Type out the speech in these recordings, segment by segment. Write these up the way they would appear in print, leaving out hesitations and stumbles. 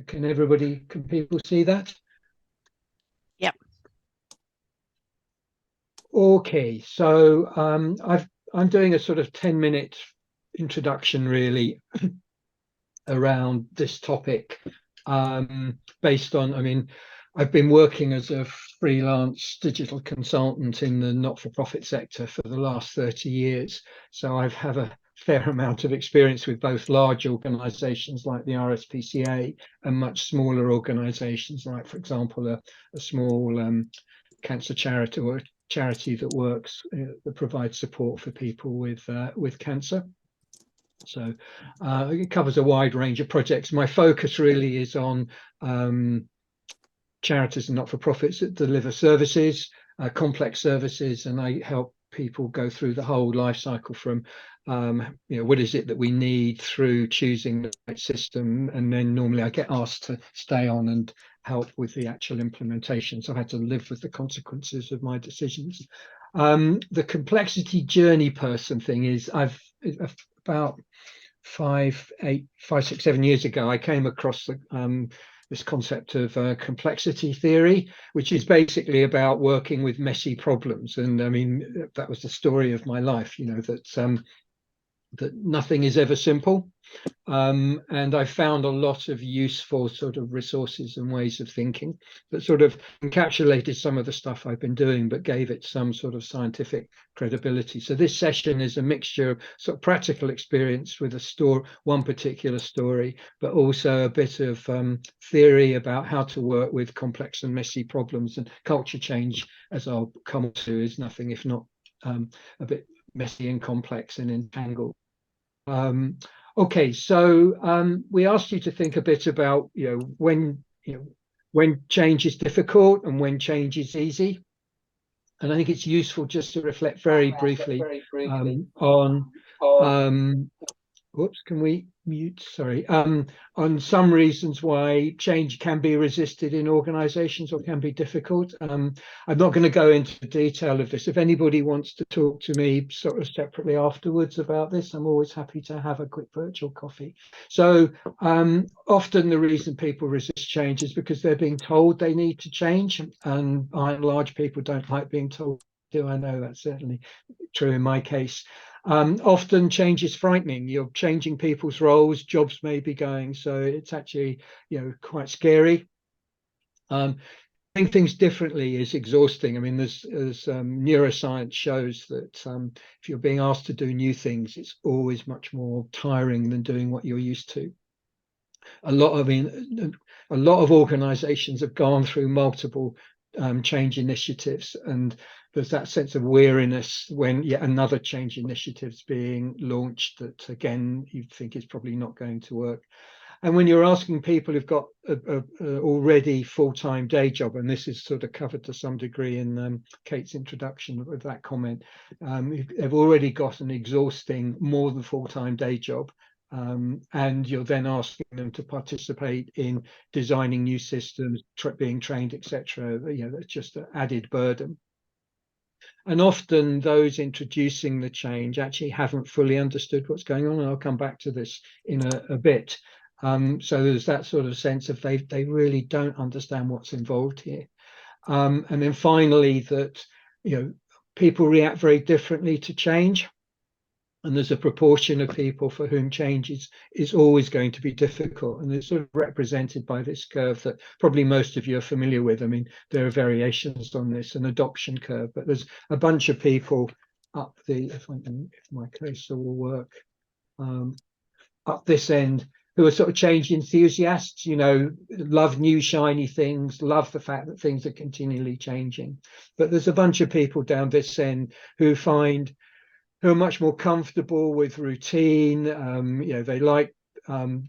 Can people see that? Yep. Okay, so I'm doing a sort of 10-minute introduction really around this topic, based on, I mean, I've been working as a freelance digital consultant in the not-for-profit sector for the last 30 years. So I have a fair amount of experience with both large organizations like the RSPCA and much smaller organizations like, for example, a small cancer charity or charity that works that provides support for people with cancer. So it covers a wide range of projects. My focus really is on charities and not-for-profits that deliver services, complex services, and I help people go through the whole life cycle from what is it that we need through choosing the right system, and then normally I get asked to stay on and help with the actual implementation. So I had to live with the consequences of my decisions. The complexity journey person thing is about 5, 6, 7 years ago, I came across this concept of complexity theory, which is basically about working with messy problems. And I mean, that was the story of my life, that nothing is ever simple. And I found a lot of useful sort of resources and ways of thinking that sort of encapsulated some of the stuff I've been doing, but gave it some sort of scientific credibility. So this session is a mixture of sort of practical experience with one particular story, but also a bit of theory about how to work with complex and messy problems. And culture change, as I'll come to, is nothing if not a bit messy and complex and entangled. Okay, so we asked you to think a bit about when change is difficult and when change is easy, and I think it's useful just to reflect very briefly on whoops, can we mute? Sorry. On some reasons why change can be resisted in organizations or can be difficult. I'm not going to go into the detail of this. If anybody wants to talk to me sort of separately afterwards about this, I'm always happy to have a quick virtual coffee. So often the reason people resist change is because they're being told they need to change, and by and large people don't like being told to. I know that's certainly true in my case. Often change is frightening. You're changing people's roles, jobs may be going, so it's actually quite scary. Doing things differently is exhausting. I mean, there's neuroscience shows that if you're being asked to do new things, it's always much more tiring than doing what you're used to. A lot of organizations have gone through multiple change initiatives, and there's that sense of weariness when yet another change initiative's being launched that again you think is probably not going to work. And when you're asking people who've got a already full-time day job, and this is sort of covered to some degree in Kate's introduction with that comment, they've already got an exhausting more than full-time day job. And you're then asking them to participate in designing new systems, being trained, etc. That's just an added burden. And often those introducing the change actually haven't fully understood what's going on. And I'll come back to this in a bit. So there's that sort of sense of they really don't understand what's involved here. And then finally that people react very differently to change. And there's a proportion of people for whom change is always going to be difficult. And it's sort of represented by this curve that probably most of you are familiar with. I mean, there are variations on this, an adoption curve, but there's a bunch of people up if my cursor will work, up this end, who are sort of change enthusiasts, love new shiny things, love the fact that things are continually changing. But there's a bunch of people down this end who are much more comfortable with routine. They like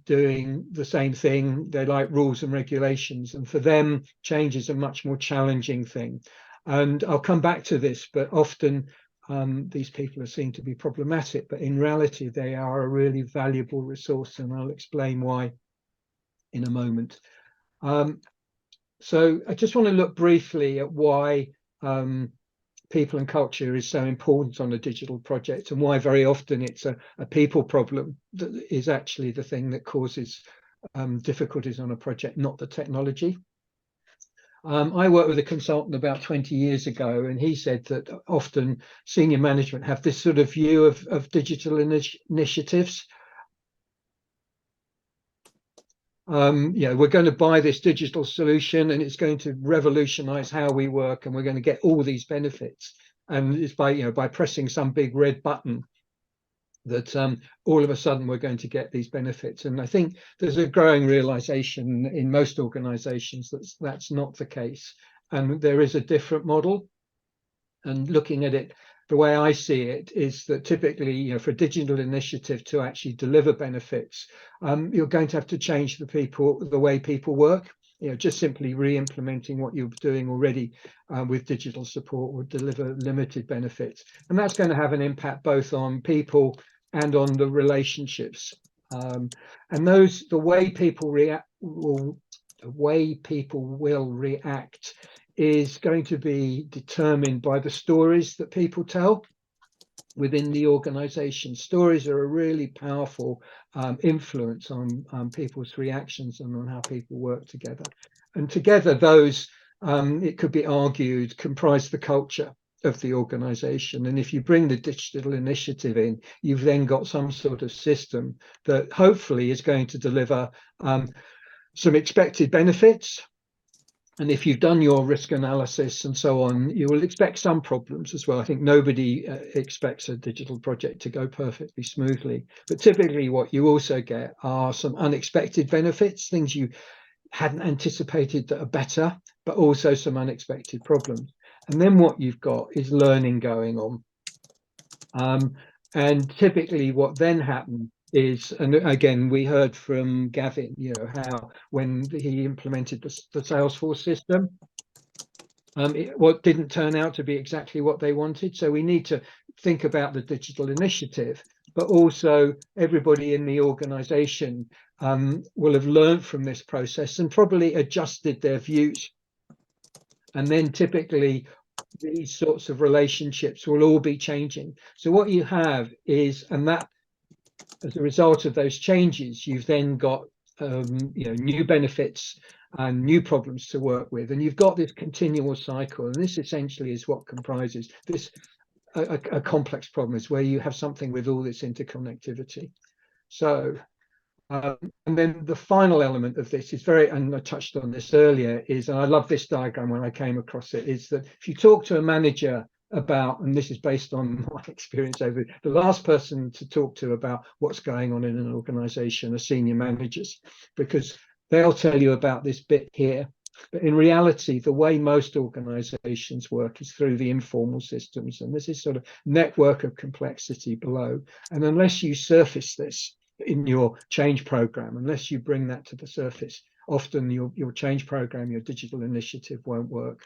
doing the same thing. They like rules and regulations. And for them, change is a much more challenging thing. And I'll come back to this, but often these people are seen to be problematic, but in reality, they are a really valuable resource. And I'll explain why in a moment. So I just want to look briefly at why people and culture is so important on a digital project, and why very often it's a people problem that is actually the thing that causes difficulties on a project, not the technology. I worked with a consultant about 20 years ago, and he said that often senior management have this sort of view of digital initiatives. We're going to buy this digital solution and it's going to revolutionize how we work, and we're going to get all these benefits. And it's by pressing some big red button that all of a sudden we're going to get these benefits. And I think there's a growing realization in most organizations that that's not the case. And there is a different model. And looking at it, the way I see it is that typically, for a digital initiative to actually deliver benefits, you're going to have to change the way people work. Just simply re-implementing what you're doing already with digital support will deliver limited benefits. And that's going to have an impact both on people and on the relationships. And the way people will react is going to be determined by the stories that people tell within the organization. Stories are a really powerful influence on people's reactions and on how people work together. And together, those, it could be argued, comprise the culture of the organization. And if you bring the digital initiative in, you've then got some sort of system that hopefully is going to deliver some expected benefits. And if you've done your risk analysis and so on, you will expect some problems as well. I think nobody expects a digital project to go perfectly smoothly. But typically what you also get are some unexpected benefits, things you hadn't anticipated that are better, but also some unexpected problems. And then what you've got is learning going on. And typically what then happens is, and again, we heard from Gavin, how when he implemented the Salesforce system, what didn't turn out to be exactly what they wanted. So we need to think about the digital initiative, but also everybody in the organization will have learned from this process and probably adjusted their views. And then typically these sorts of relationships will all be changing. So what you have is, and that as a result of those changes, you've then got new benefits and new problems to work with, and you've got this continual cycle. And this essentially is what comprises this a complex problem, is where you have something with all this interconnectivity. So and then the final element of this is and I touched on this earlier, and I love this diagram when I came across it, is that if you talk to a manager about, and this is based on my experience over the last person to talk to about what's going on in an organization are senior managers, because they'll tell you about this bit here. But in reality, the way most organizations work is through the informal systems, and this is sort of network of complexity below. And unless you surface this in your change program, unless you bring that to the surface, often your change program, your digital initiative won't work.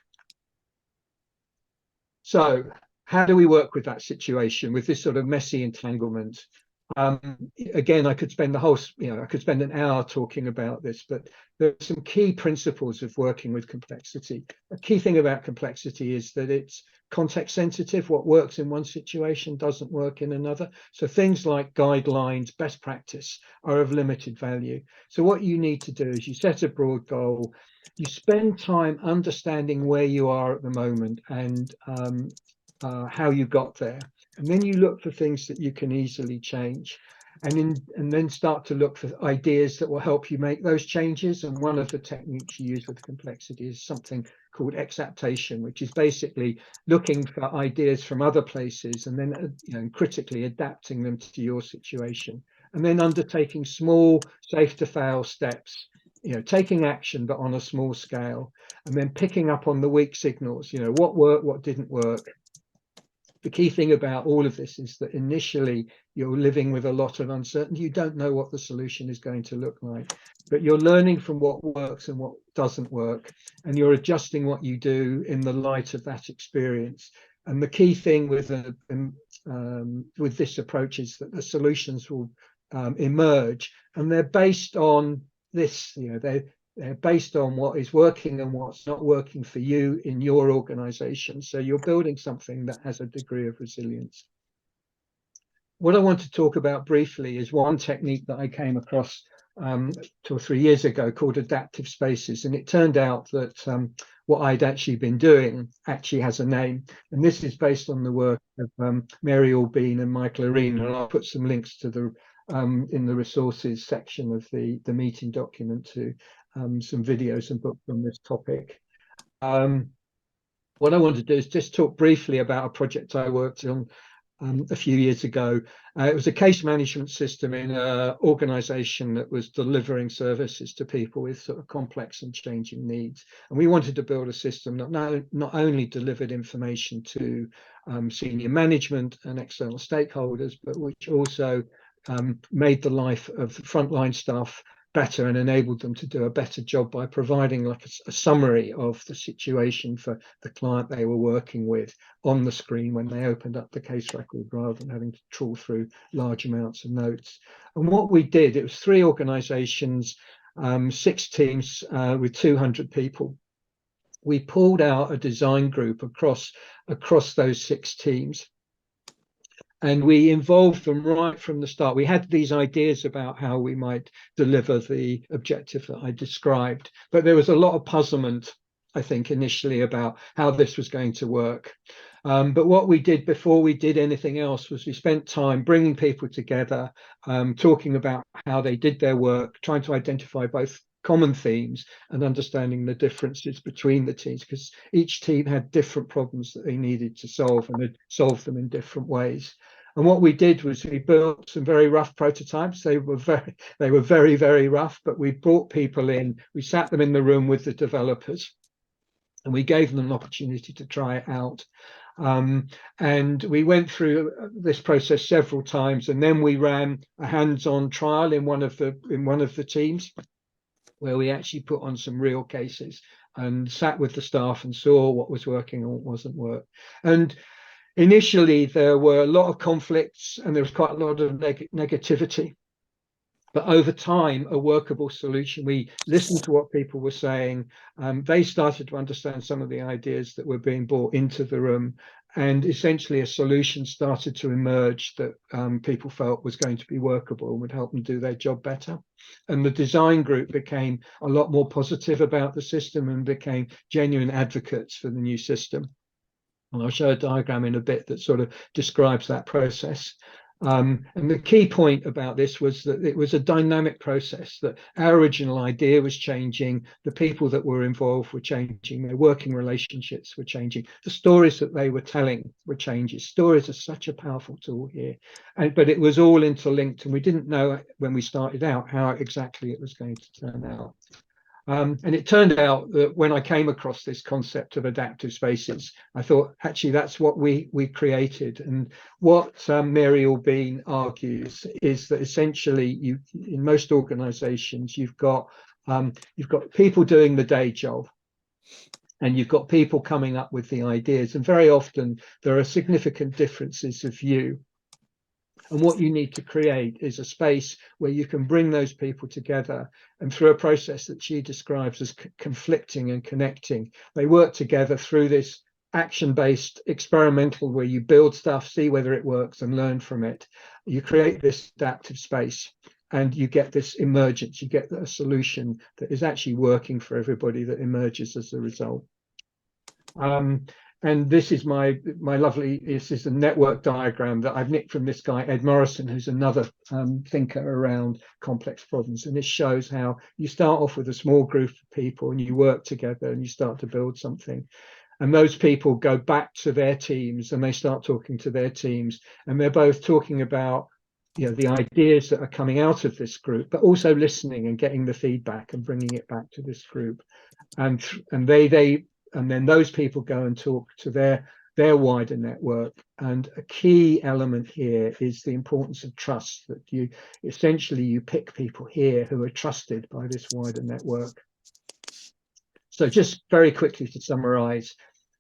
So how do we work with that situation, with this sort of messy entanglement? Again, I could spend an hour talking about this, but there are some key principles of working with complexity. A key thing about complexity is that it's context sensitive. What works in one situation doesn't work in another. So things like guidelines, best practice are of limited value. So what you need to do is you set a broad goal, you spend time understanding where you are at the moment and how you got there. And then you look for things that you can easily change, and then start to look for ideas that will help you make those changes. And one of the techniques you use with complexity is something called exaptation, which is basically looking for ideas from other places and then critically adapting them to your situation, and then undertaking small safe to fail steps, taking action but on a small scale, and then picking up on the weak signals, what worked, what didn't work. The key thing about all of this is that initially you're living with a lot of uncertainty. You don't know what the solution is going to look like, but you're learning from what works and what doesn't work, and you're adjusting what you do in the light of that experience. And the key thing with this approach is that the solutions will emerge, and they're based on this. They're based on what is working and what's not working for you in your organization. So you're building something that has a degree of resilience. What I want to talk about briefly is one technique that I came across 2 or 3 years ago called Adaptive Spaces, and it turned out that what I'd actually been doing actually has a name, and this is based on the work of Mary Albeen and Michael Arena, and I'll put some links to the in the resources section of the meeting document to some videos and books on this topic. What I want to do is just talk briefly about a project I worked on a few years ago. It was a case management system in an organization that was delivering services to people with sort of complex and changing needs. And we wanted to build a system that not only delivered information to senior management and external stakeholders, but which also made the life of the frontline staff better and enabled them to do a better job by providing like a summary of the situation for the client they were working with on the screen when they opened up the case record, rather than having to trawl through large amounts of notes. And what we did, it was 3 organizations, 6 teams with 200 people. We pulled out a design group across those 6 teams, and we involved them right from the start. We had these ideas about how we might deliver the objective that I described, but there was a lot of puzzlement, I think, initially about how this was going to work. But what we did before we did anything else was we spent time bringing people together, talking about how they did their work, trying to identify both common themes and understanding the differences between the teams, because each team had different problems that they needed to solve, and they'd solve them in different ways. And what we did was we built some very rough prototypes. They were very, very rough, but we brought people in, we sat them in the room with the developers, and we gave them an opportunity to try it out. And we went through this process several times, and then we ran a hands-on trial in one of the teams, where we actually put on some real cases and sat with the staff and saw what was working and what wasn't working. And initially there were a lot of conflicts and there was quite a lot of negativity. But over time, a workable solution. We listened to what people were saying. They started to understand some of the ideas that were being brought into the room, and essentially a solution started to emerge that people felt was going to be workable and would help them do their job better. And the design group became a lot more positive about the system and became genuine advocates for the new system. And I'll show a diagram in a bit that sort of describes that process. And the key point about this was that it was a dynamic process, that our original idea was changing, the people that were involved were changing, their working relationships were changing, the stories that they were telling were changing. Stories are such a powerful tool here, but it was all interlinked, and we didn't know when we started out how exactly it was going to turn out. And it turned out that when I came across this concept of adaptive spaces, I thought, actually, that's what we created. And what Mary Albeen argues is that essentially, in most organizations, you've got people doing the day job, and you've got people coming up with the ideas. And very often, there are significant differences of view. And what you need to create is a space where you can bring those people together, and through a process that she describes as conflicting and connecting, they work together through this action-based experimental where you build stuff, see whether it works and learn from it. You create this adaptive space and you get this emergence, you get a solution that is actually working for everybody that emerges as a result. And this is this is a network diagram that I've nicked from this guy, Ed Morrison, who's another thinker around complex problems. And this shows how you start off with a small group of people and you work together and you start to build something. And those people go back to their teams and they start talking to their teams. And they're both talking about the ideas that are coming out of this group, but also listening and getting the feedback and bringing it back to this group. And then those people go and talk to their wider network. And a key element here is the importance of trust, that you pick people here who are trusted by this wider network. So just very quickly to summarize,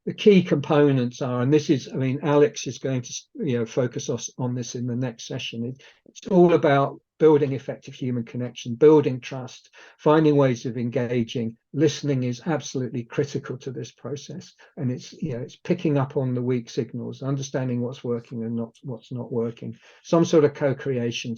the key components are, and this is, Alex is going to focus us on this in the next session. It's all about building effective human connection, building trust, finding ways of engaging. Listening is absolutely critical to this process, and it's picking up on the weak signals, understanding what's working and what's not working. Some sort of co-creation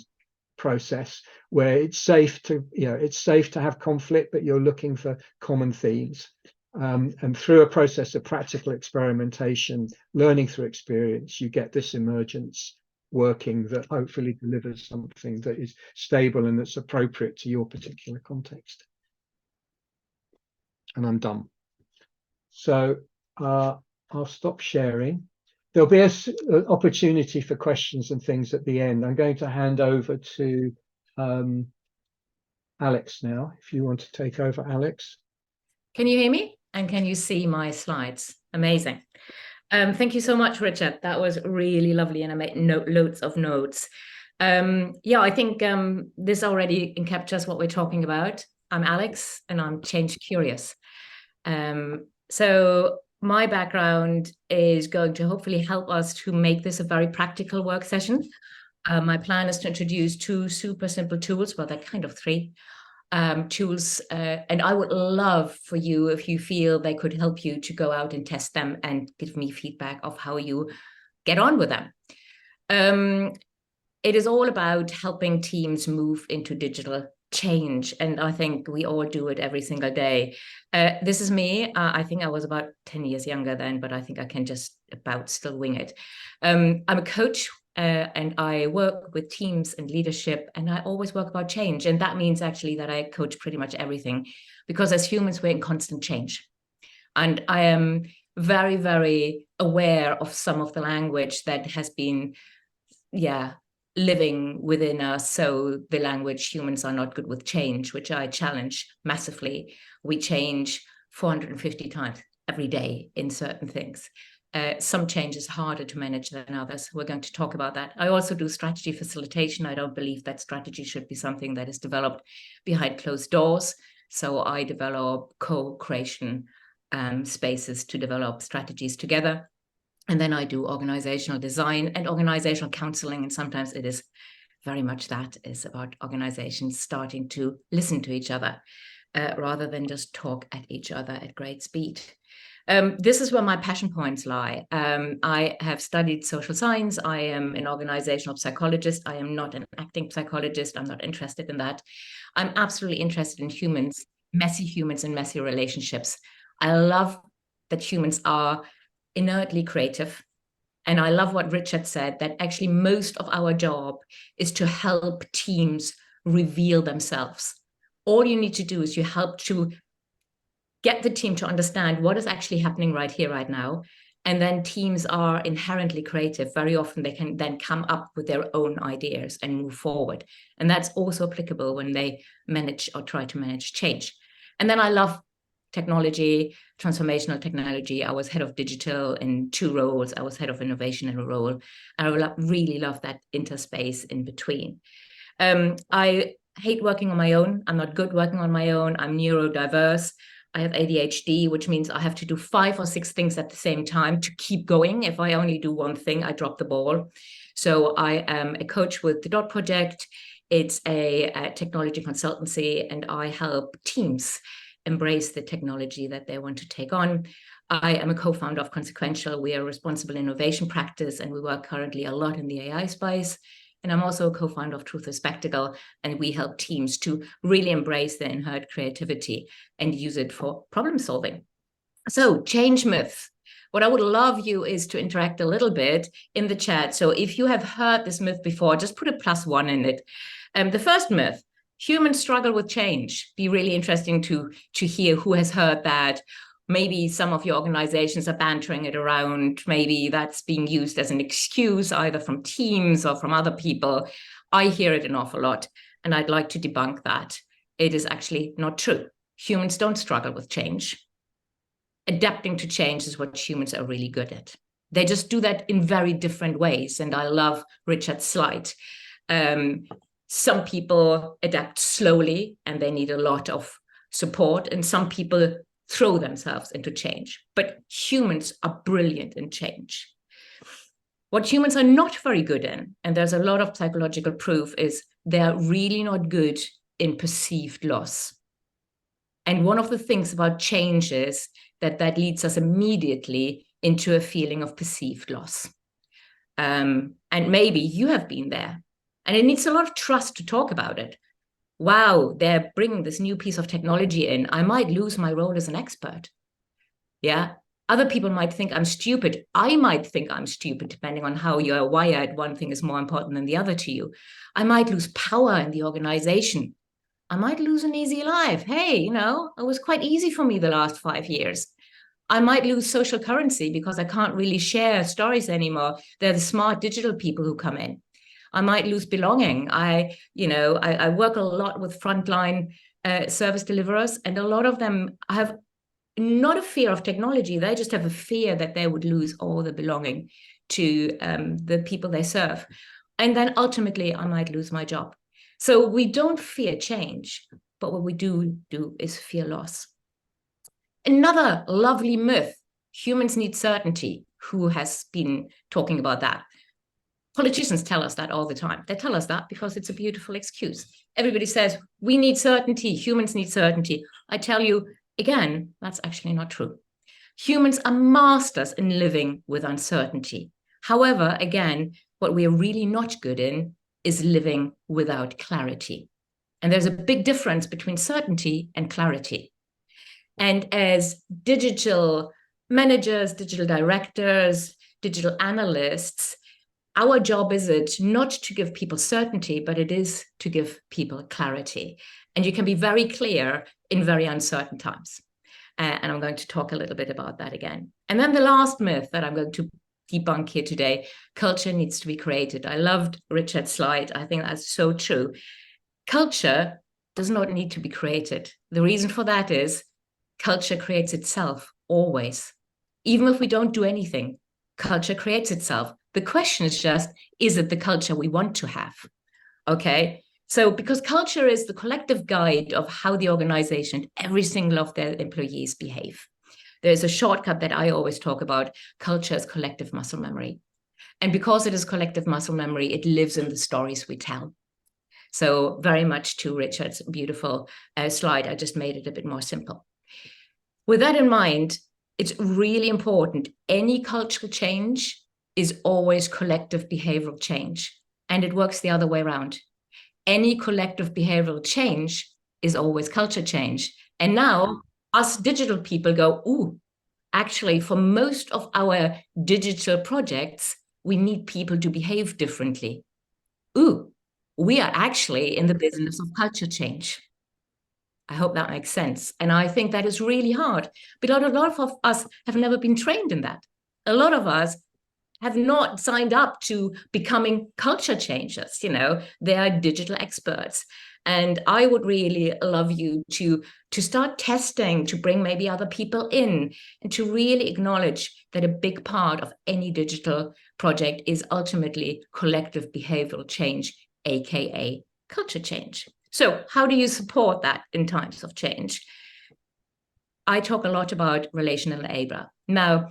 process where it's safe to have conflict, but you're looking for common themes. And through a process of practical experimentation, learning through experience, you get this emergence working that hopefully delivers something that is stable and that's appropriate to your particular context. And I'm done. So I'll stop sharing. There'll be an opportunity for questions and things at the end. I'm going to hand over to Alex now, if you want to take over, Alex. Can you hear me? And can you see my slides? Amazing. Thank you so much, Richard. That was really lovely, and I made loads of notes. Yeah, I think this already captures what we're talking about. I'm Alex, and I'm change curious. So my background is going to hopefully help us to make this a very practical work session. My plan is to introduce two super simple tools, well, they're kind of three tools, and I would love for you, if you feel they could help you, to go out and test them and give me feedback of how you get on with them. It is all about helping teams move into digital change, and I think we all do it every single day. This is me. I think I was about 10 years younger then, but I think I can just about still wing it. I'm a coach, and I work with teams and leadership, and I always work about change. And that means actually that I coach pretty much everything, because as humans, we're in constant change. And I am very, very aware of some of the language that has been, living within us. So the language, humans are not good with change, which I challenge massively. We change 450 times every day in certain things. Some change is harder to manage than others. We're going to talk about that. I also do strategy facilitation. I don't believe that strategy should be something that is developed behind closed doors. So I develop co-creation spaces to develop strategies together. And then I do organizational design and organizational counseling. And sometimes it is very much that is about organizations starting to listen to each other rather than just talk at each other at great speed. This is where my passion points lie. I have studied social science. I am an organizational psychologist. I am not an acting psychologist. I'm not interested in that. I'm absolutely interested in humans, and messy relationships. I love that humans are inertly creative. And I love what Richard said, that actually most of our job is to help teams reveal themselves. All you need to do is you help to get the team to understand what is actually happening right here, right now. And then teams are inherently creative. Very often they can then come up with their own ideas and move forward. And that's also applicable when they manage or try to manage change. And then I love technology, transformational technology. I was head of digital in 2 roles. I was head of innovation in a role. And I really love that interspace in between. I hate working on my own. I'm not good working on my own. I'm neurodiverse. I have ADHD, which means I have to do 5 or 6 things at the same time to keep going. If I only do one thing, I drop the ball. So I am a coach with the DOT Project. It's a technology consultancy, and I help teams embrace the technology that they want to take on. I am a co-founder of Consequential. We are a responsible innovation practice, and we work currently a lot in the AI space. And I'm also a co-founder of Truth is Spectacle, and we help teams to really embrace their inherent creativity and use it for problem solving. So, change myth. What I would love you is to interact a little bit in the chat. So if you have heard this myth before, just put a +1 in it. The first myth, humans struggle with change. Be really interesting to hear who has heard that. Maybe some of your organizations are bantering it around. Maybe that's being used as an excuse, either from teams or from other people. I hear it an awful lot, and I'd like to debunk that. It is actually not true. Humans don't struggle with change. Adapting to change is what humans are really good at. They just do that in very different ways. And I love Richard's slide. Some people adapt slowly and they need a lot of support, and some people throw themselves into change. But humans are brilliant in change. What humans are not very good in, and there's a lot of psychological proof, is they're really not good in perceived loss. And one of the things about change is that leads us immediately into a feeling of perceived loss. And maybe you have been there. And it needs a lot of trust to talk about it. Wow, they're bringing this new piece of technology in. I might lose my role as an expert. Yeah. Other people might think I'm stupid. I might think I'm stupid, depending on how you're wired. One thing is more important than the other to you. I might lose power in the organization. I might lose an easy life. Hey, you know, it was quite easy for me the last 5 years. I might lose social currency because I can't really share stories anymore. They're the smart digital people who come in. I might lose belonging. I work a lot with frontline service deliverers, and a lot of them have not a fear of technology. They just have a fear that they would lose all the belonging to the people they serve. And then ultimately, I might lose my job. So we don't fear change, but what we do is fear loss. Another lovely myth, humans need certainty. Who has been talking about that? Politicians tell us that all the time. They tell us that because it's a beautiful excuse. Everybody says, we need certainty, humans need certainty. I tell you, again, that's actually not true. Humans are masters in living with uncertainty. However, again, what we are really not good in is living without clarity. And there's a big difference between certainty and clarity. And as digital managers, digital directors, digital analysts, our job is it not to give people certainty, but it is to give people clarity. And you can be very clear in very uncertain times. And I'm going to talk a little bit about that again. And then the last myth that I'm going to debunk here today, culture needs to be created. I loved Richard's slide. I think that's so true. Culture does not need to be created. The reason for that is culture creates itself always. Even if we don't do anything, culture creates itself. The question is just, is it the culture we want to have? Okay. So because culture is the collective guide of how the organization, every single of their employees behave. There's a shortcut that I always talk about. Culture is collective muscle memory. And because it is collective muscle memory, it lives in the stories we tell. So very much to Richard's beautiful slide, I just made it a bit more simple. With that in mind, it's really important. Any cultural change is always collective behavioral change. And it works the other way around. Any collective behavioral change is always culture change. And now us digital people go, ooh, actually, for most of our digital projects, we need people to behave differently. Ooh, we are actually in the business of culture change. I hope that makes sense. And I think that is really hard. But a lot of us have never been trained in that. A lot of us have not signed up to becoming culture changers. You know, they are digital experts. And I would really love you to start testing, to bring maybe other people in, and to really acknowledge that a big part of any digital project is ultimately collective behavioral change, aka culture change. So how do you support that in times of change? I talk a lot about relational enabler. Now,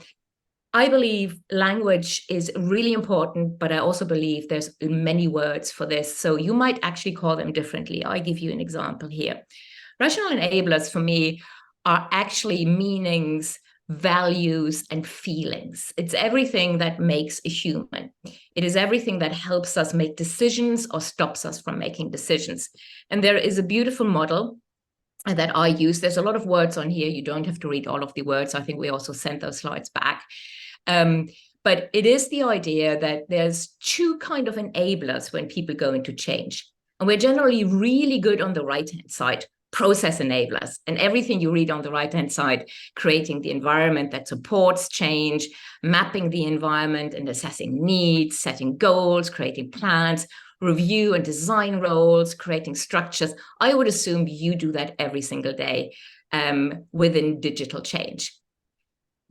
I believe language is really important, but I also believe there's many words for this. So you might actually call them differently. I give you an example here. Rational enablers for me are actually meanings, values, and feelings. It's everything that makes a human. It is everything that helps us make decisions or stops us from making decisions. And there is a beautiful model that I use. There's a lot of words on here. You don't have to read all of the words. I think we also sent those slides back. But it is the idea that there's two kind of enablers when people go into change. And we're generally really good on the right-hand side, process enablers, and everything you read on the right-hand side, creating the environment that supports change, mapping the environment and assessing needs, setting goals, creating plans, review and design roles, creating structures. I would assume you do that every single day within digital change.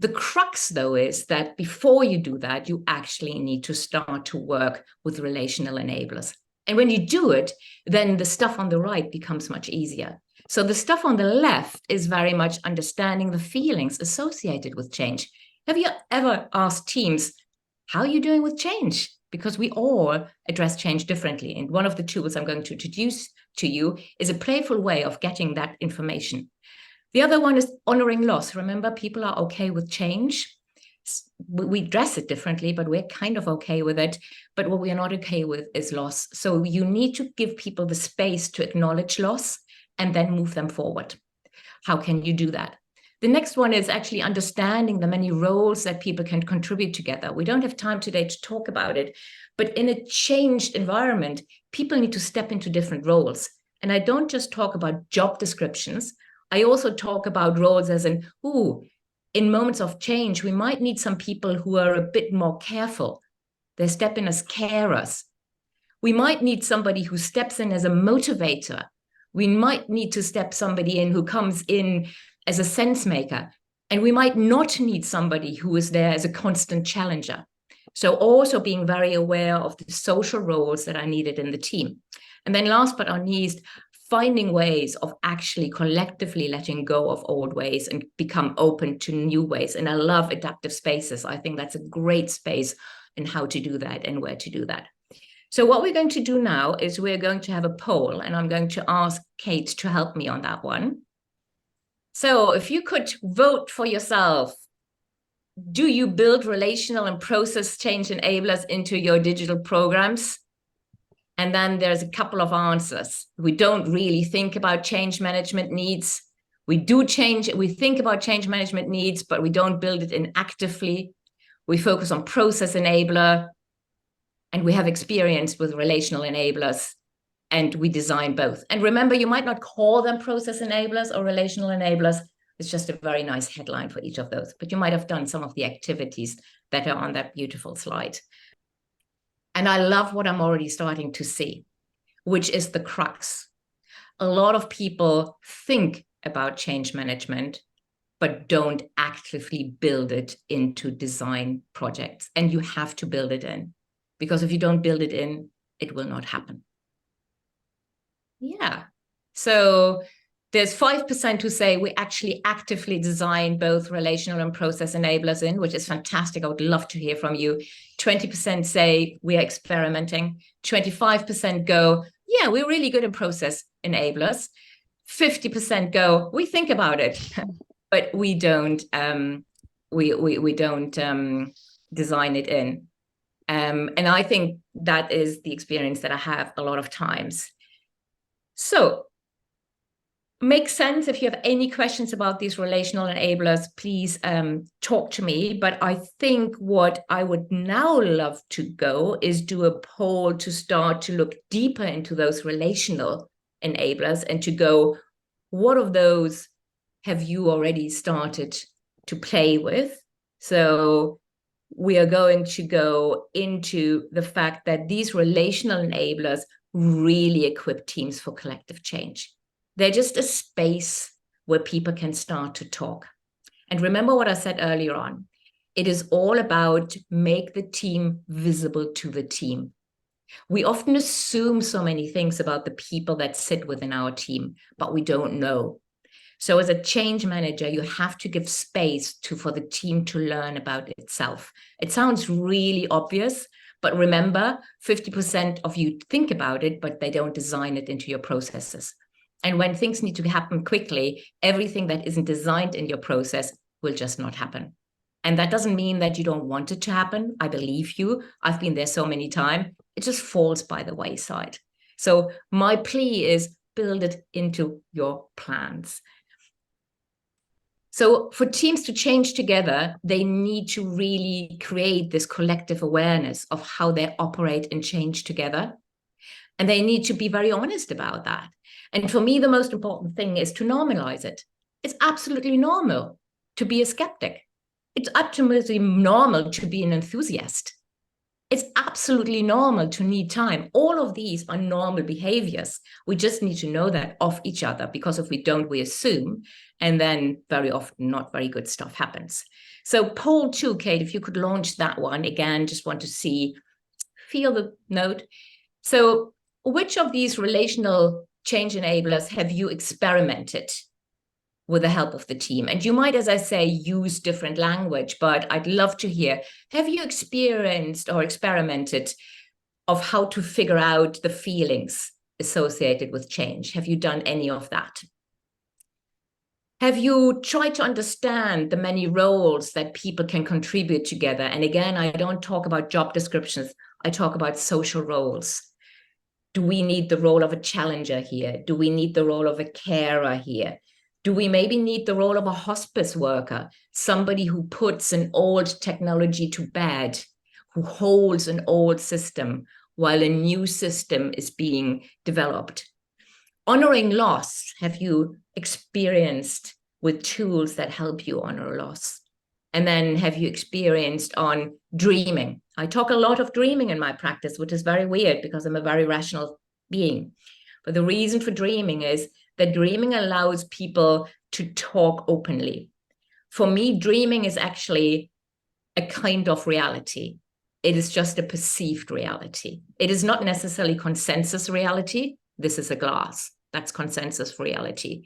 The crux, though, is that before you do that, you actually need to start to work with relational enablers. And when you do it, then the stuff on the right becomes much easier. So the stuff on the left is very much understanding the feelings associated with change. Have you ever asked teams, how are you doing with change? Because we all address change differently. And one of the tools I'm going to introduce to you is a playful way of getting that information. The other one is honoring loss. Remember, people are okay with change. We dress it differently, but we're kind of okay with it. But what we are not okay with is loss. So you need to give people the space to acknowledge loss and then move them forward. How can you do that? The next one is actually understanding the many roles that people can contribute together. We don't have time today to talk about it, but in a changed environment, people need to step into different roles. And I don't just talk about job descriptions. I also talk about roles as in moments of change, we might need some people who are a bit more careful. They step in as carers. We might need somebody who steps in as a motivator. We might need to step somebody in who comes in as a sense maker. And we might not need somebody who is there as a constant challenger. So also being very aware of the social roles that are needed in the team. And then last but not least, finding ways of actually collectively letting go of old ways and become open to new ways. And I love adaptive spaces. I think that's a great space in how to do that and where to do that. So what we're going to do now is we're going to have a poll, and I'm going to ask Kate to help me on that one. So if you could vote for yourself, do you build relational and process change enablers into your digital programs? And then there's a couple of answers. We don't really think about change management needs. We think about change management needs, but we don't build it in actively. We focus on process enabler, and we have experience with relational enablers, and we design both. And remember, you might not call them process enablers or relational enablers. It's just a very nice headline for each of those, but you might have done some of the activities that are on that beautiful slide. And I love what I'm already starting to see, which is the crux. A lot of people think about change management, but don't actively build it into design projects. And you have to build it in, because if you don't build it in, it will not happen. Yeah. So there's 5% who say we actually actively design both relational and process enablers in, which is fantastic. I would love to hear from you. 20% say we are experimenting. 25% go, yeah, we're really good at process enablers. 50% go, we think about it, but we don't we don't design it in. And I think that is the experience that I have a lot of times. So makes sense. If you have any questions about these relational enablers, please talk to me. But I think what I would now love to go is do a poll to start to look deeper into those relational enablers and to go, what of those have you already started to play with? So we are going to go into the fact that these relational enablers really equip teams for collective change. They're just a space where people can start to talk. And remember what I said earlier on. It is all about make the team visible to the team. We often assume so many things about the people that sit within our team, but we don't know. So as a change manager, you have to give space for the team to learn about itself. It sounds really obvious, but remember, 50% of you think about it, but they don't design it into your processes. And when things need to happen quickly, everything that isn't designed in your process will just not happen. And that doesn't mean that you don't want it to happen. I believe you. I've been there so many times. It just falls by the wayside. So my plea is build it into your plans. So for teams to change together, they need to really create this collective awareness of how they operate and change together. And they need to be very honest about that. And for me, the most important thing is to normalize it. It's absolutely normal to be a skeptic. It's absolutely normal to be an enthusiast. It's absolutely normal to need time. All of these are normal behaviors. We just need to know that of each other, because if we don't, we assume, and then very often not very good stuff happens. So poll 2, Kate, if you could launch that one. Again, just want to feel the note. So which of these relational change enablers have you experimented with the help of the team? And you might, as I say, use different language, but I'd love to hear, have you experienced or experimented of how to figure out the feelings associated with change? Have you done any of that? Have you tried to understand the many roles that people can contribute together? And again, I don't talk about job descriptions. I talk about social roles. Do we need the role of a challenger here? Do we need the role of a carer here? Do we maybe need the role of a hospice worker, somebody who puts an old technology to bed, who holds an old system while a new system is being developed? Honoring loss, have you experienced with tools that help you honor loss? And then have you experienced on dreaming? I talk a lot of dreaming in my practice, which is very weird because I'm a very rational being. But the reason for dreaming is that dreaming allows people to talk openly. For me, dreaming is actually a kind of reality. It is just a perceived reality. It is not necessarily consensus reality. This is a glass. That's consensus reality.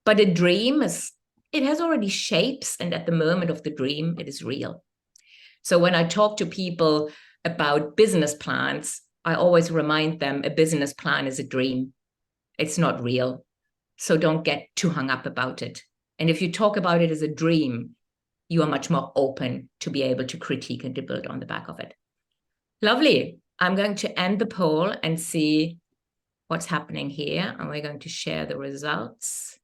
But a dream it has already shapes, and at the moment of the dream, it is real. So when I talk to people about business plans, I always remind them a business plan is a dream. It's not real. So don't get too hung up about it. And if you talk about it as a dream, you are much more open to be able to critique and to build on the back of it. Lovely. I'm going to end the poll and see what's happening here. And we're going to share the results.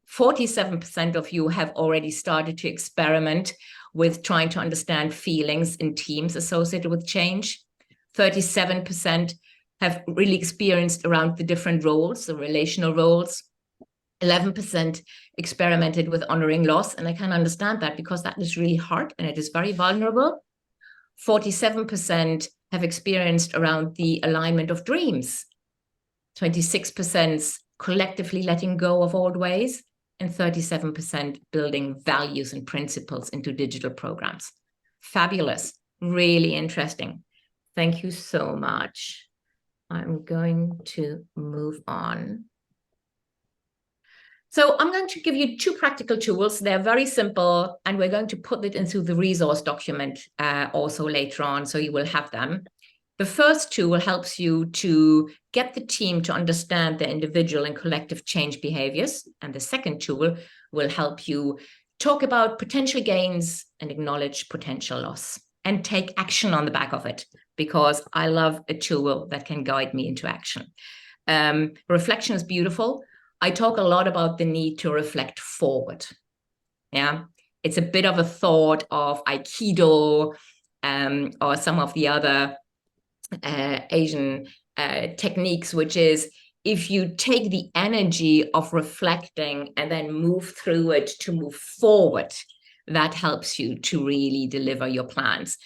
47% of you have already started to experiment with trying to understand feelings in teams associated with change. 37% have really experienced around the different roles, the relational roles. 11% experimented with honoring loss. And I can understand that because that is really hard and it is very vulnerable. 47% have experienced around the alignment of dreams. 26% collectively letting go of old ways, and 37% building values and principles into digital programs. Fabulous, really interesting. Thank you so much. I'm going to move on. So I'm going to give you 2 practical tools. They're very simple, and we're going to put it into the resource document also later on, so you will have them. The first tool helps you to get the team to understand their individual and collective change behaviors. And the second tool will help you talk about potential gains and acknowledge potential loss and take action on the back of it, because I love a tool that can guide me into action. Reflection is beautiful. I talk a lot about the need to reflect forward. Yeah, it's a bit of a thought of Aikido or some of the other Asian techniques, which is if you take the energy of reflecting and then move through it to move forward, that helps you to really deliver your plans.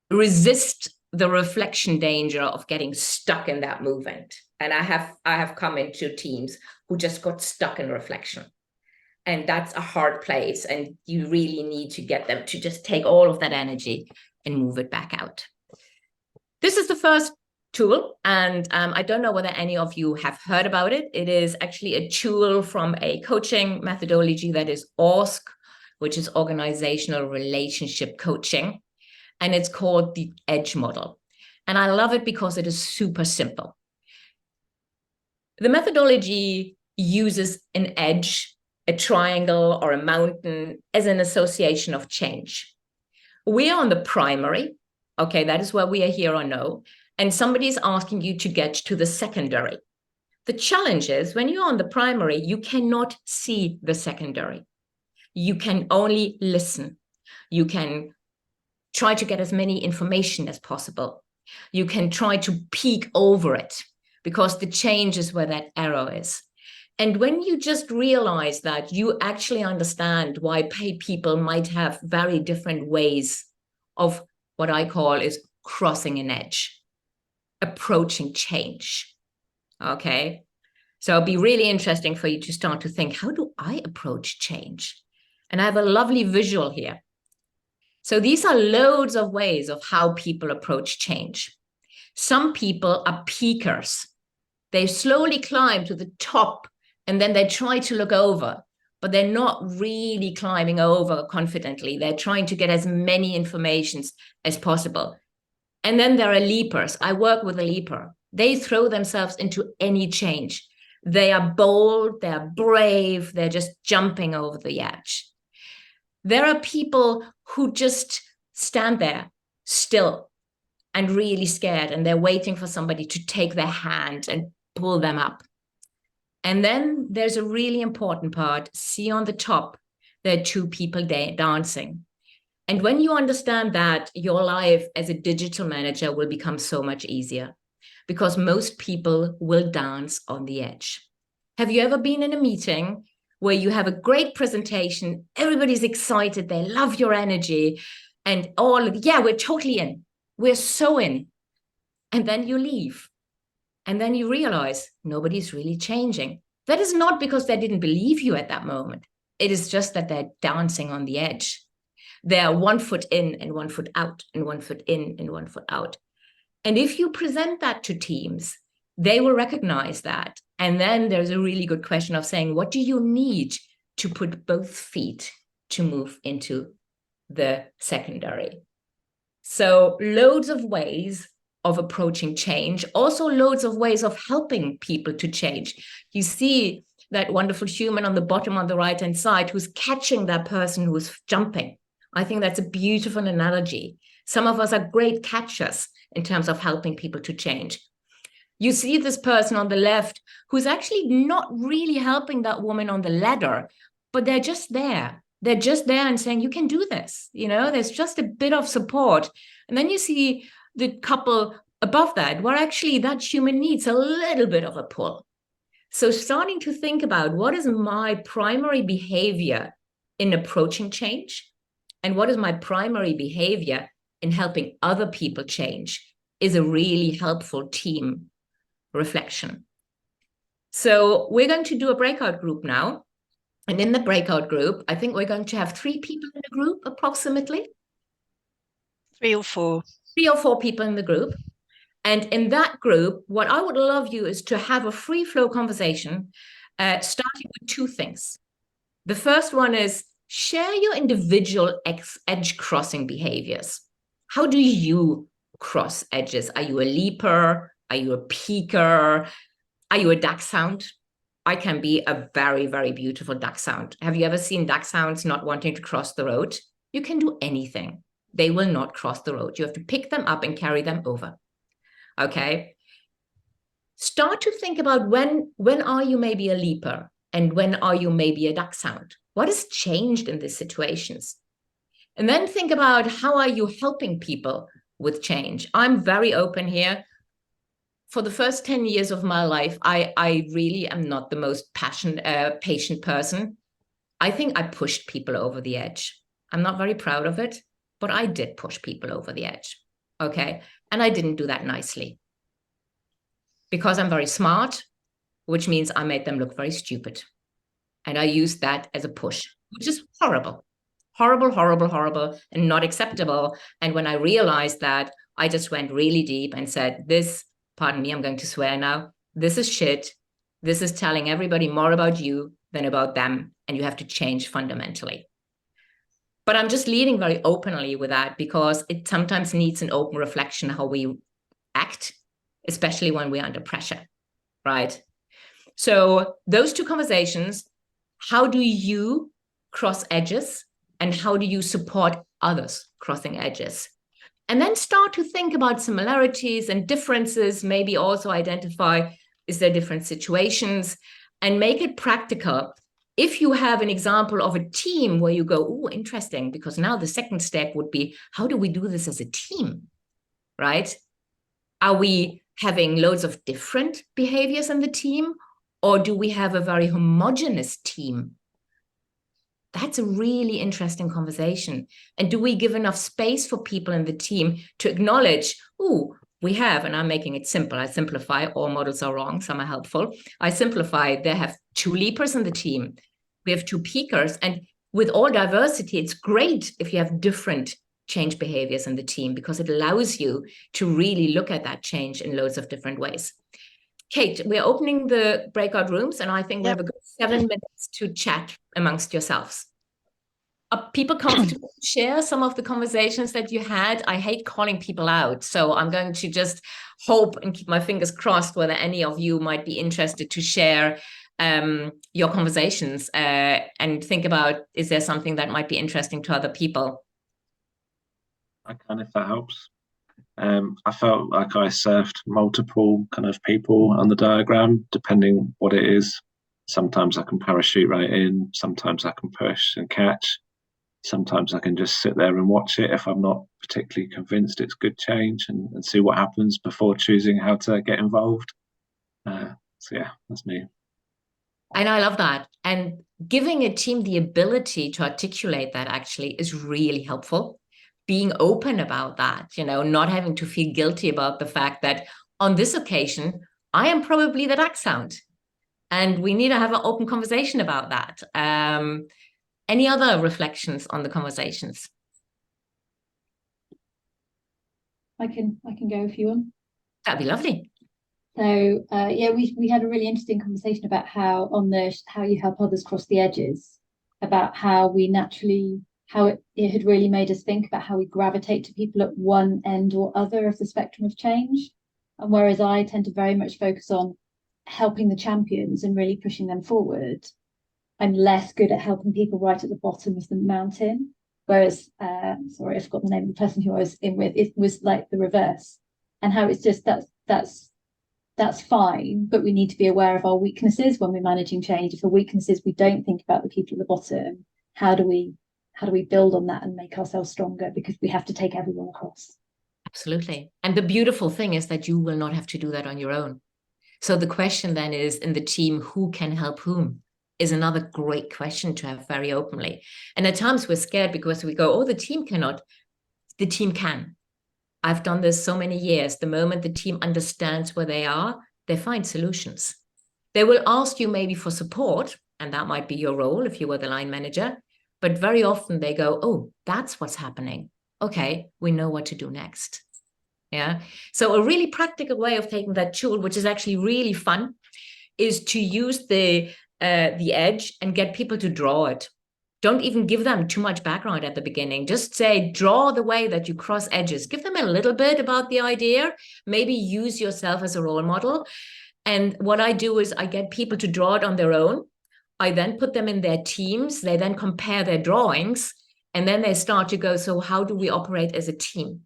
Resist the reflection danger of getting stuck in that movement. And I have come into teams who just got stuck in reflection. And that's a hard place. And you really need to get them to just take all of that energy and move it back out. This is the first tool, and I don't know whether any of you have heard about it. It is actually a tool from a coaching methodology that is ORSC, which is Organizational Relationship Coaching, and it's called the EDGE model. And I love it because it is super simple. The methodology uses an edge, a triangle, or a mountain as an association of change. We are on the primary. Okay, that is where we are here or no. And somebody is asking you to get to the secondary. The challenge is when you're on the primary, you cannot see the secondary. You can only listen. You can try to get as many information as possible. You can try to peek over it because the change is where that arrow is. And when you just realize that, you actually understand why people might have very different ways of what I call is crossing an edge, approaching change. Okay, so it'll be really interesting for you to start to think, how do I approach change? And I have a lovely visual here. So these are loads of ways of how people approach change. Some people are peakers. They slowly climb to the top and then they try to look over, but they're not really climbing over confidently. They're trying to get as many informations as possible. And then there are leapers. I work with a leaper. They throw themselves into any change. They are bold, they're brave, they're just jumping over the edge. There are people who just stand there still and really scared, and they're waiting for somebody to take their hand and pull them up. And then there's a really important part. See on the top, there are two people dancing. And when you understand that, your life as a digital manager will become so much easier, because most people will dance on the edge. Have you ever been in a meeting where you have a great presentation, everybody's excited, they love your energy, and yeah, we're totally in, we're so in, and then you leave, and then you realize nobody's really changing. That is not because they didn't believe you at that moment. It is just that they're dancing on the edge. They're 1 foot in and 1 foot out, and 1 foot in and 1 foot out. And if you present that to teams, they will recognize that. And then there's a really good question of saying, what do you need to put both feet to move into the secondary? So loads of ways of approaching change, also loads of ways of helping people to change. You see that wonderful human on the bottom on the right-hand side who's catching that person who's jumping. I think that's a beautiful analogy. Some of us are great catchers in terms of helping people to change. You see this person on the left who's actually not really helping that woman on the ladder, but they're just there. They're just there and saying, you can do this. You know, there's just a bit of support. And then you see the couple above that, where actually that human needs a little bit of a pull. So starting to think about, what is my primary behavior in approaching change? And what is my primary behavior in helping other people change is a really helpful team reflection. So we're going to do a breakout group now. And in the breakout group, I think we're going to have 3 people in the group, approximately. 3 or 4. 3 or 4 people in the group. And in that group, what I would love you is to have a free flow conversation, starting with 2 things. The first one is share your individual edge crossing behaviors. How do you cross edges? Are you a leaper? Are you a peaker? Are you a dachshund? I can be a very, very beautiful dachshund. Have you ever seen dachshunds not wanting to cross the road? You can do anything. They will not cross the road. You have to pick them up and carry them over. Okay? Start to think about when are you maybe a leaper and when are you maybe a dachshund? What has changed in these situations? And then think about, how are you helping people with change? I'm very open here. For the first 10 years of my life, I really am not the most patient person. I think I pushed people over the edge. I'm not very proud of it, but I did push people over the edge. Okay. And I didn't do that nicely. Because I'm very smart, which means I made them look very stupid. And I used that as a push, which is horrible. Horrible, horrible, horrible, and not acceptable. And when I realized that, I just went really deep and said, this, pardon me, I'm going to swear now, this is shit. This is telling everybody more about you than about them. And you have to change fundamentally. But I'm just leading very openly with that, because it sometimes needs an open reflection how we act, especially when we're under pressure, right? So those 2 conversations, how do you cross edges and how do you support others crossing edges? And then start to think about similarities and differences, maybe also identify, is there different situations, and make it practical. If you have an example of a team where you go, oh, interesting, because now the second step would be, how do we do this as a team, right? Are we having loads of different behaviors in the team, or do we have a very homogeneous team? That's a really interesting conversation. And do we give enough space for people in the team to acknowledge, oh, we have, and I'm making it simple. I simplify, all models are wrong, some are helpful. I simplify, they have 2 leapers in the team. We have 2 peakers. And with all diversity, it's great if you have different change behaviors in the team, because it allows you to really look at that change in loads of different ways. Kate, we're opening the breakout rooms, and I think we have a good 7 minutes to chat amongst yourselves. Are people comfortable to share some of the conversations that you had? I hate calling people out, so I'm going to just hope and keep my fingers crossed whether any of you might be interested to share your conversations and think about, is there something that might be interesting to other people? I can, if that helps. I felt like I served multiple kind of people on the diagram, depending what it is. Sometimes I can parachute right in, sometimes I can push and catch. Sometimes I can just sit there and watch it if I'm not particularly convinced it's good change, and see what happens before choosing how to get involved. So yeah, that's me. And I love that. And giving a team the ability to articulate that actually is really helpful. Being open about that, not having to feel guilty about the fact that on this occasion, I am probably the dachshund. And we need to have an open conversation about that. Any other reflections on the conversations? I can go if you want. That'd be lovely. So yeah, we had a really interesting conversation about how you help others cross the edges, about how it had really made us think about how we gravitate to people at one end or other of the spectrum of change. And whereas I tend to very much focus on helping the champions and really pushing them forward, I'm less good at helping people right at the bottom of the mountain. Whereas, sorry, I forgot the name of the person who I was in with. It was like the reverse, and how it's just that's fine, but we need to be aware of our weaknesses when we're managing change. If the weakness is we don't think about the people at the bottom, how do we build on that and make ourselves stronger? Because we have to take everyone across. Absolutely. And the beautiful thing is that you will not have to do that on your own. So the question then is, in the team, who can help whom? Is another great question to have very openly. And at times we're scared because we go, oh, the team cannot. The team can. I've done this so many years. The moment the team understands where they are, they find solutions. They will ask you maybe for support, and that might be your role if you were the line manager. But very often they go, oh, that's what's happening. Okay, we know what to do next. Yeah. So a really practical way of taking that tool, which is actually really fun, is to use the edge and get people to draw it. Don't even give them too much background at the beginning. Just say, draw the way that you cross edges. Give them a little bit about the idea. Maybe use yourself as a role model. And what I do is I get people to draw it on their own. I then put them in their teams. They then compare their drawings. And then they start to go, so how do we operate as a team?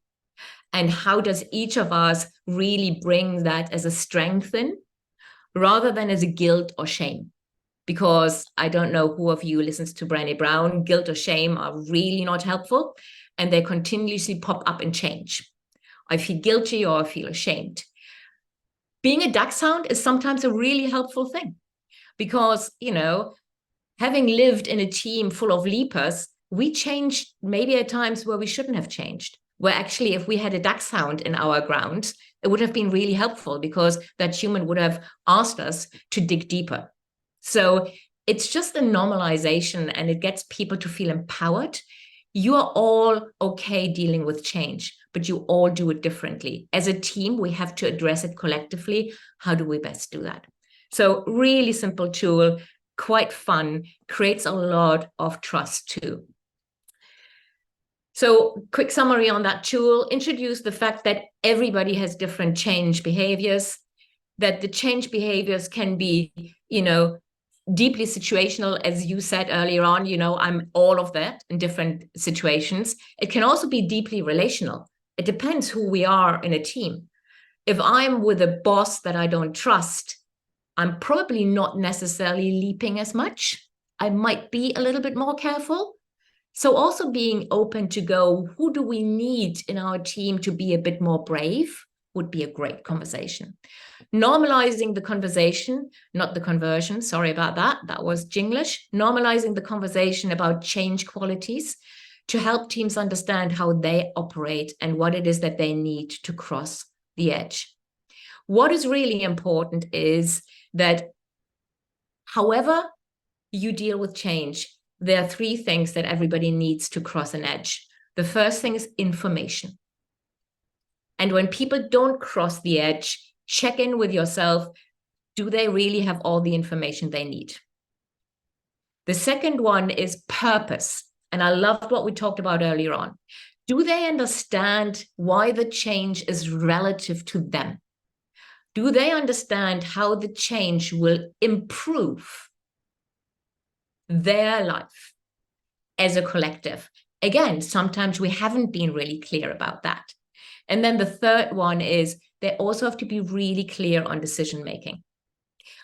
And how does each of us really bring that as a strength in, rather than as a guilt or shame? Because I don't know who of you listens to Brené Brown. Guilt or shame are really not helpful, and they continuously pop up and change. I feel guilty or I feel ashamed. Being a dachshund is sometimes a really helpful thing because, having lived in a team full of leapers, we changed maybe at times where we shouldn't have changed. Where actually, if we had a dachshund in our grounds, it would have been really helpful because that human would have asked us to dig deeper. So it's just a normalization, and it gets people to feel empowered. You are all okay dealing with change, but you all do it differently. As a team, we have to address it collectively. How do we best do that? So really simple tool, quite fun, creates a lot of trust too. So quick summary on that tool, introduce the fact that everybody has different change behaviors, that the change behaviors can be, deeply situational, as you said earlier on, I'm all of that in different situations. It can also be deeply relational. It depends who we are in a team. If I'm with a boss that I don't trust, I'm probably not necessarily leaping as much. I might be a little bit more careful. So also being open to go, who do we need in our team to be a bit more brave would be a great conversation. Normalizing the conversation, not the conversion, sorry about that, that was Jinglish. Normalizing the conversation about change qualities to help teams understand how they operate and what it is that they need to cross the edge. What is really important is that however you deal with change, there are three things that everybody needs to cross an edge. The first thing is information. And when people don't cross the edge, check in with yourself. Do they really have all the information they need? The second one is purpose. And I loved what we talked about earlier on. Do they understand why the change is relative to them? Do they understand how the change will improve their life as a collective? Again, sometimes we haven't been really clear about that. And then the third one is they also have to be really clear on decision making.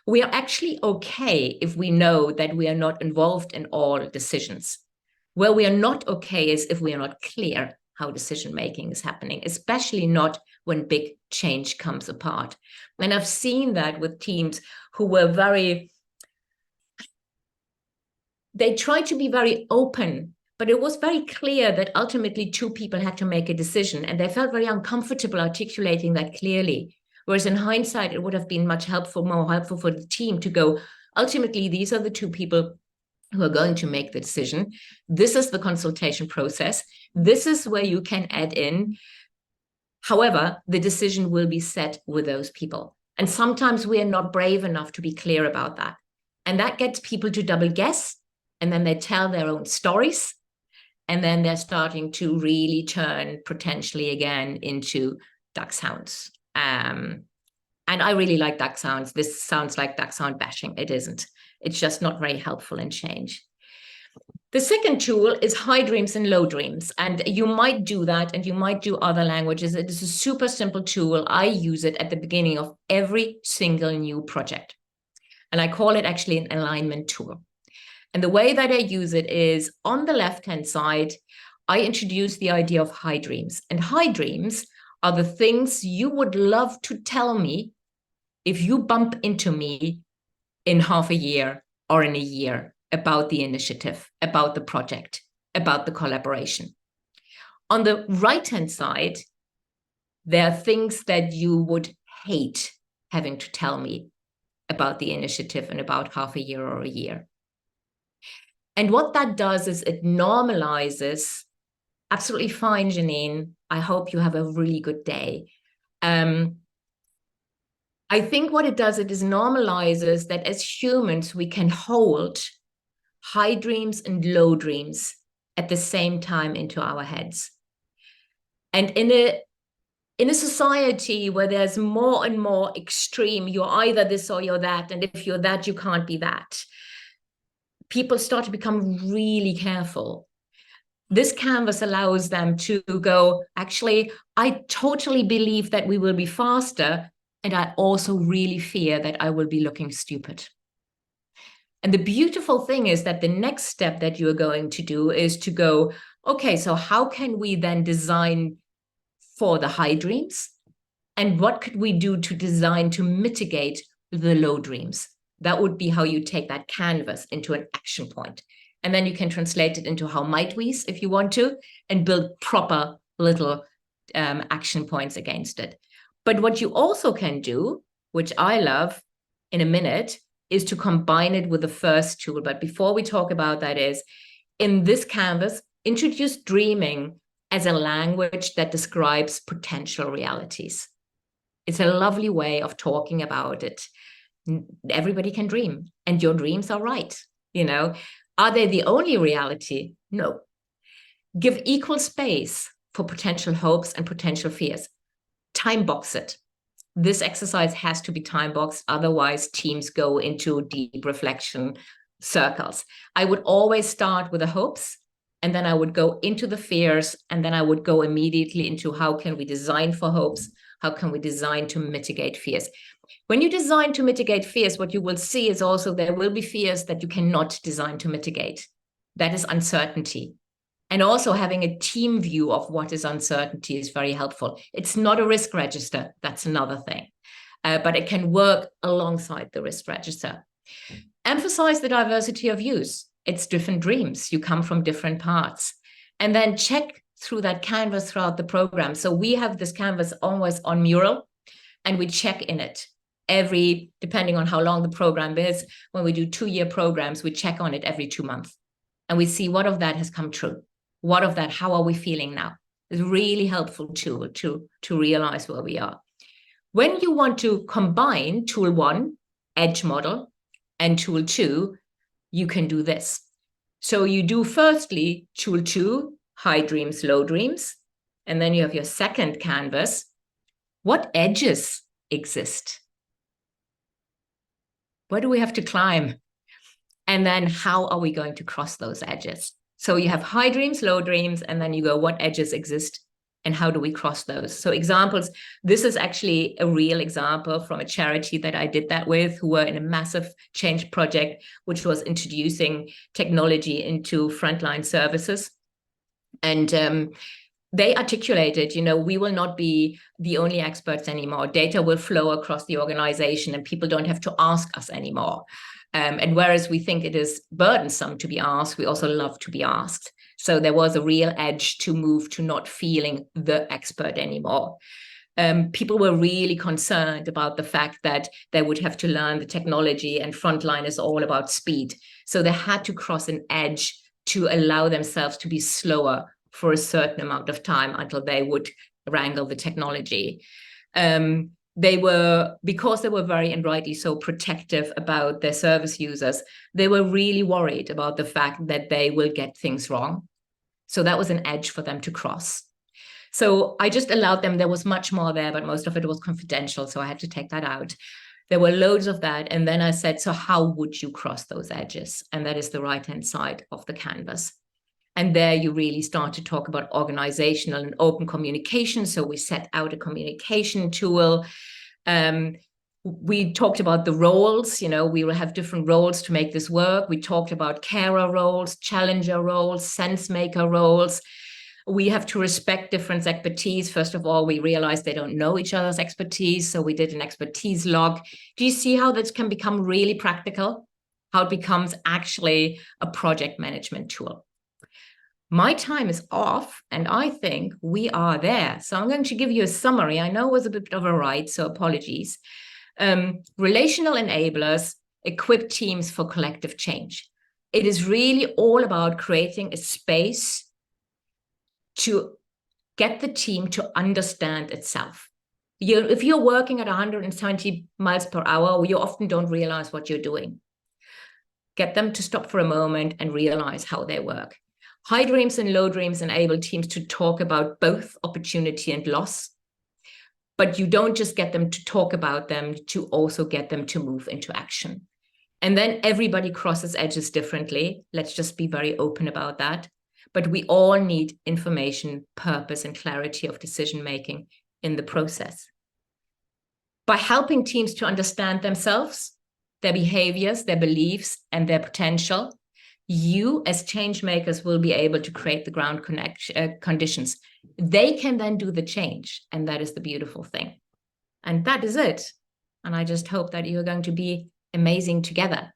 We are actually okay if we know that we are not involved in all decisions. Where we are not okay is if we are not clear how decision making is happening, especially not when big change comes apart. And I've seen that with teams who were they tried to be very open, but it was very clear that ultimately two people had to make a decision, and they felt very uncomfortable articulating that clearly. Whereas in hindsight, it would have been more helpful for the team to go, ultimately, these are the two people who are going to make the decision. This is the consultation process. This is where you can add in. However, the decision will be set with those people. And sometimes we are not brave enough to be clear about that. And that gets people to double guess. And then they tell their own stories. And then they're starting to really turn potentially again into dachshunds. And I really like dachshunds. This sounds like dachshund bashing. It isn't. It's just not very helpful in change. The second tool is high dreams and low dreams. And you might do that, and you might do other languages. It is a super simple tool. I use it at the beginning of every single new project. And I call it actually an alignment tool. And the way that I use it is on the left-hand side, I introduce the idea of high dreams. And high dreams are the things you would love to tell me if you bump into me in half a year or in a year about the initiative, about the project, about the collaboration. On the right-hand side, there are things that you would hate having to tell me about the initiative in about half a year or a year. And what that does is it normalizes, absolutely fine, Janine, I hope you have a really good day. I think what it does, it is normalizes that as humans, we can hold high dreams and low dreams at the same time into our heads. And in a society where there's more and more extreme, you're either this or you're that, and if you're that, you can't be that, people start to become really careful. This canvas allows them to go, actually, I totally believe that we will be faster, and I also really fear that I will be looking stupid. And the beautiful thing is that the next step that you're going to do is to go, okay, so how can we then design for the high dreams? And what could we do to design to mitigate the low dreams? That would be how you take that canvas into an action point. And then you can translate it into how might we's if you want to, and build proper little action points against it. But what you also can do, which I love in a minute, is to combine it with the first tool. But before we talk about that is, in this canvas, introduce dreaming as a language that describes potential realities. It's a lovely way of talking about it. Everybody can dream, and your dreams are right. Are they the only reality? No. Give equal space for potential hopes and potential fears. Time box it. This exercise has to be time boxed, otherwise teams go into deep reflection circles. I would always start with the hopes, and then I would go into the fears, and then I would go immediately into how can we design for hopes, how can we design to mitigate fears. When you design to mitigate fears, what you will see is also there will be fears that you cannot design to mitigate. That is uncertainty. And also having a team view of what is uncertainty is very helpful. It's not a risk register. That's another thing. But it can work alongside the risk register. Emphasize the diversity of views. It's different dreams. You come from different parts. And then check through that canvas throughout the program. So we have this canvas always on mural, and we check in it depending on how long the program is. When we do 2-year programs, we check on it every 2 months. And we see what of that has come true. What of that, how are we feeling now? It's a really helpful tool to realize where we are. When you want to combine tool 1, edge model, and tool 2, you can do this. So you do firstly tool 2, high dreams, low dreams, and then you have your second canvas. What edges exist? Where do we have to climb? And then how are we going to cross those edges? So you have high dreams, low dreams, and then you go, what edges exist and how do we cross those? So examples, this is actually a real example from a charity that I did that with, who were in a massive change project, which was introducing technology into frontline services. And they articulated, we will not be the only experts anymore. Data will flow across the organization and people don't have to ask us anymore. And whereas we think it is burdensome to be asked, we also love to be asked. So there was a real edge to move to not feeling the expert anymore. People were really concerned about the fact that they would have to learn the technology, and frontline is all about speed. So they had to cross an edge to allow themselves to be slower for a certain amount of time until they would wrangle the technology. Because they were very, and rightly so, protective about their service users, they were really worried about the fact that they will get things wrong. So that was an edge for them to cross. So I just allowed them, there was much more there, but most of it was confidential, so I had to take that out. There were loads of that. And then I said, so how would you cross those edges? And that is the right-hand side of the canvas. And there you really start to talk about organizational and open communication. So we set out a communication tool. We talked about the roles, we will have different roles to make this work. We talked about carer roles, challenger roles, sense maker roles. We have to respect different expertise. First of all, we realized they don't know each other's expertise. So we did an expertise log. Do you see how this can become really practical? How it becomes actually a project management tool. My time is off, and I think we are there. So I'm going to give you a summary. I know it was a bit of a ride, so apologies. Relational enablers equip teams for collective change. It is really all about creating a space to get the team to understand itself. If you're working at 120 miles per hour, you often don't realize what you're doing. Get them to stop for a moment and realize how they work. High dreams and low dreams enable teams to talk about both opportunity and loss, but you don't just get them to talk about them, to also get them to move into action. And then everybody crosses edges differently. Let's just be very open about that. But we all need information, purpose, and clarity of decision-making in the process. By helping teams to understand themselves, their behaviors, their beliefs, and their potential, you as change makers will be able to create the ground conditions. They can then do the change, and that is the beautiful thing. And that is it. And I just hope that you're going to be amazing together.